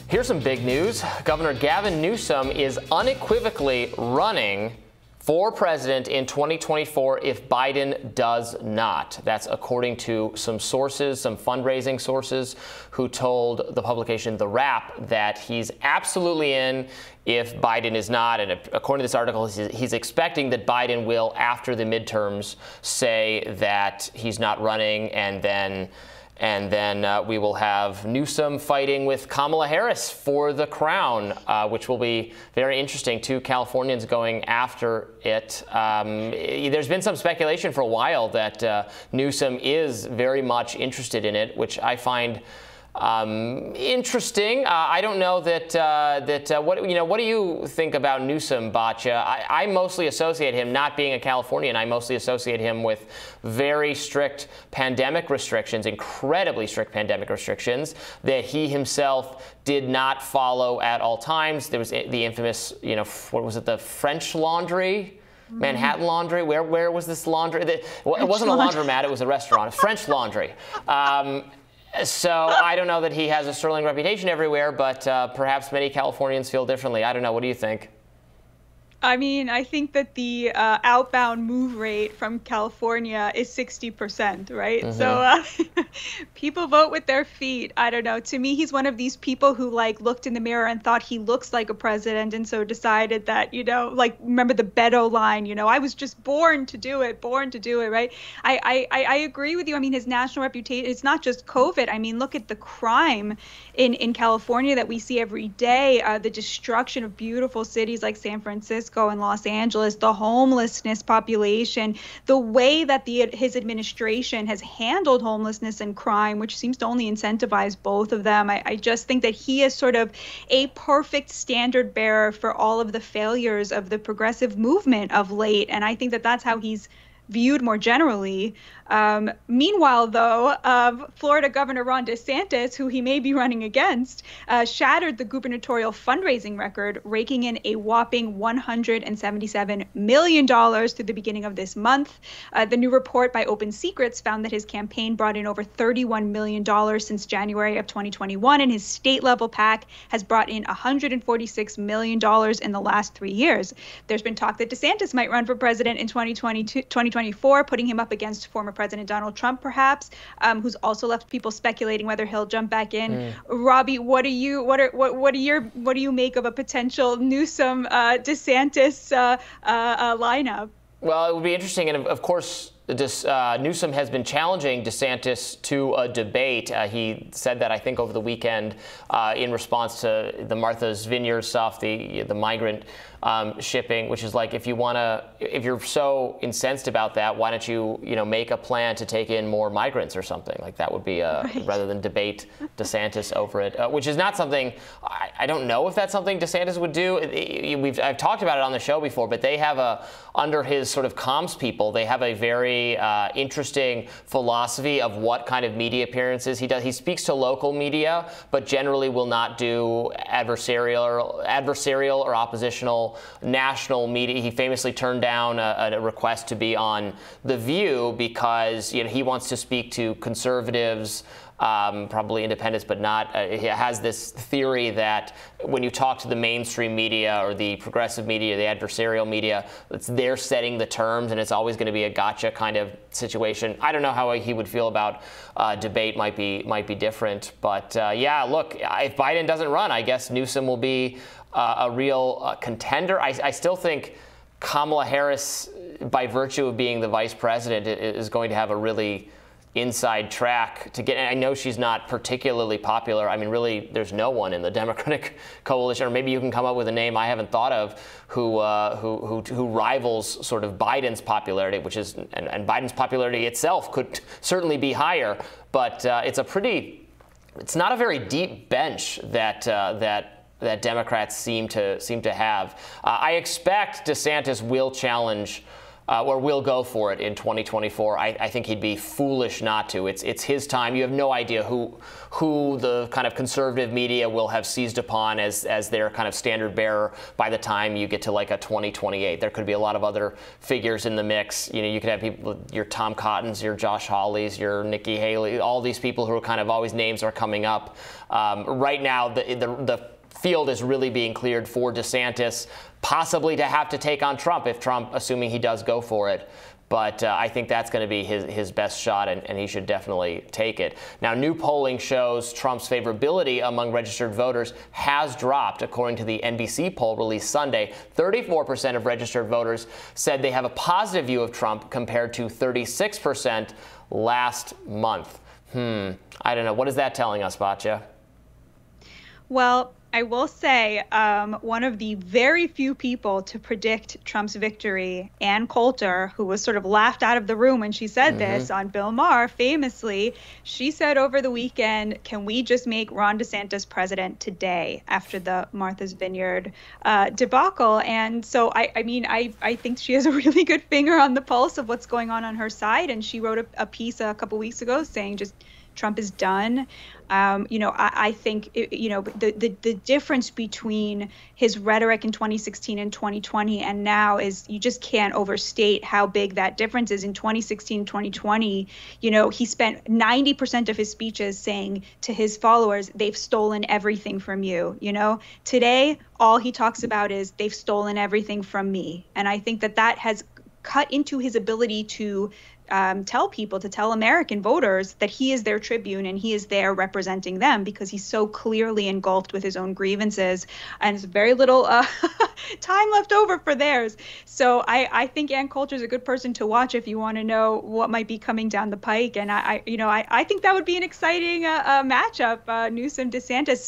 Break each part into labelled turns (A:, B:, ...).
A: Here's some big news. Governor Gavin Newsom is unequivocally running for president in 2024 if Biden does not. That's according to some sources, some fundraising sources, who told the publication The Wrap that he's absolutely in if Biden is not. And according to this article, he's expecting that Biden will, after the midterms, say that he's not running, and then we will have Newsom fighting with Kamala Harris for the crown, which will be very interesting. Two Californians going after it. There's been some speculation for a while that Newsom is very much interested in it, which I find interesting. I don't know what do you think about Newsom, Batya? I mostly associate him, not being a Californian, I mostly associate him with very strict pandemic restrictions, incredibly strict pandemic restrictions that he himself did not follow at all times. There was the infamous, what was it, the French Laundry? Manhattan Laundry? Where was this laundry? It wasn't a laundromat, it was a restaurant. French Laundry. So I don't know that he has a sterling reputation everywhere, but perhaps many Californians feel differently. I don't know. What do you think?
B: I mean, I think that the outbound move rate from California is 60%, right? Mm-hmm. So people vote with their feet. I don't know. To me, he's one of these people who looked in the mirror and thought he looks like a president, and so decided that, remember the Beto line, I was just born to do it, right? I agree with you. I mean, his national reputation, it's not just COVID. I mean, look at the crime in California that we see every day, the destruction of beautiful cities like San Francisco and Los Angeles, the homelessness population, the way that his administration has handled homelessness and crime, which seems to only incentivize both of them. I just think that he is sort of a perfect standard bearer for all of the failures of the progressive movement of late. And I think that that's how he's viewed more generally. Meanwhile, though, Florida Governor Ron DeSantis, who he may be running against, shattered the gubernatorial fundraising record, raking in a whopping $177 million through the beginning of this month. The new report by Open Secrets found that his campaign brought in over $31 million since January of 2021, and his state-level PAC has brought in $146 million in the last 3 years. There's been talk that DeSantis might run for president in 2024, putting him up against former President Donald Trump, perhaps, who's also left people speculating whether he'll jump back in. Robbie, what do you make of a potential Newsom DeSantis lineup?
A: Well, it would be interesting, and of course, Newsom has been challenging DeSantis to a debate. He said that, I think, over the weekend in response to the Martha's Vineyard stuff, the migrant shipping, which is like, if you're so incensed about that, why don't you make a plan to take in more migrants or something? Like, that would be right. Rather than debate DeSantis over it, which is not something, I don't know if that's something DeSantis would do. I've talked about it on the show before, but they have under his sort of comms people, they have a very interesting philosophy of what kind of media appearances he does. He speaks to local media, but generally will not do adversarial or oppositional national media. He famously turned down a request to be on The View because he wants to speak to conservatives, probably independents, but not. He has this theory that when you talk to the mainstream media or the progressive media, the adversarial media, they're setting the terms, and it's always going to be a gotcha kind of situation. I don't know how he would feel about debate. Might be different, but yeah, look, if Biden doesn't run, I guess Newsom will be a real contender. I still think Kamala Harris, by virtue of being the vice president, is going to have a really inside track to get. And I know she's not particularly popular. I mean, really, there's no one in the Democratic coalition, or maybe you can come up with a name I haven't thought of, who rivals sort of Biden's popularity, which is, and Biden's popularity itself could certainly be higher, but it's not a very deep bench that Democrats seem to have. I expect DeSantis will challenge or will go for it in 2024. I think he'd be foolish not to. It's his time. You have no idea who the kind of conservative media will have seized upon as their kind of standard bearer by the time you get to like a 2028. There could be a lot of other figures in the mix. You know, you could have people, your Tom Cottons, your Josh Hawleys, your Nikki Haley, all these people who are kind of always names are coming up. Right now, the field is really being cleared for DeSantis, possibly to have to take on Trump if Trump, assuming he does go for it. But I think that's going to be his best shot, and he should definitely take it. Now, new polling shows Trump's favorability among registered voters has dropped. According to the NBC poll released Sunday, 34% of registered voters said they have a positive view of Trump compared to 36% last month. I don't know. What is that telling us, Batya?
B: Well, I will say one of the very few people to predict Trump's victory, Ann Coulter, who was sort of laughed out of the room when she said this on Bill Maher, famously, she said over the weekend, can we just make Ron DeSantis president today after the Martha's Vineyard debacle? And so, I think she has a really good finger on the pulse of what's going on her side. And she wrote a piece a couple weeks ago saying just Trump is done. I think, the difference between his rhetoric in 2016 and 2020 and now is you just can't overstate how big that difference is. In 2016, 2020, he spent 90% of his speeches saying to his followers, they've stolen everything from you. Today, all he talks about is they've stolen everything from me. And I think that has cut into his ability to tell American voters that he is their tribune and he is there representing them, because he's so clearly engulfed with his own grievances and there's very little time left over for theirs. So I think Ann Coulter is a good person to watch if you want to know what might be coming down the pike. And I think that would be an exciting matchup. Newsom DeSantis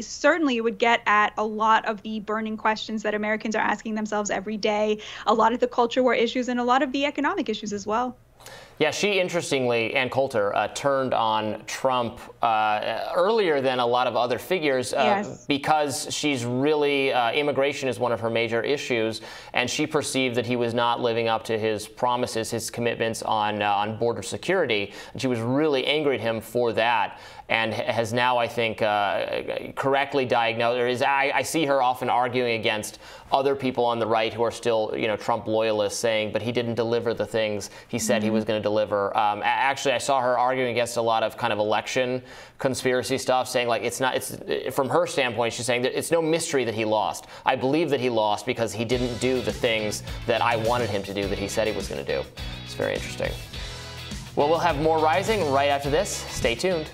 B: certainly would get at a lot of the burning questions that Americans are asking themselves every day, a lot of the culture war issues and a lot of the economic issues as well.
A: Yeah, she, interestingly, Ann Coulter, turned on Trump earlier than a lot of other figures because she's really, immigration is one of her major issues, and she perceived that he was not living up to his promises, his commitments on border security, and she was really angry at him for that, and has now, I think, correctly diagnosed, I see her often arguing against other people on the right who are still, Trump loyalists, saying, but he didn't deliver the things he said he was going to deliver. Actually, I saw her arguing against a lot of kind of election conspiracy stuff, saying like it's from her standpoint, she's saying that it's no mystery that he lost. I believe that he lost because he didn't do the things that I wanted him to do, that he said he was going to do. It's very interesting. Well, we'll have more Rising right after this. Stay tuned.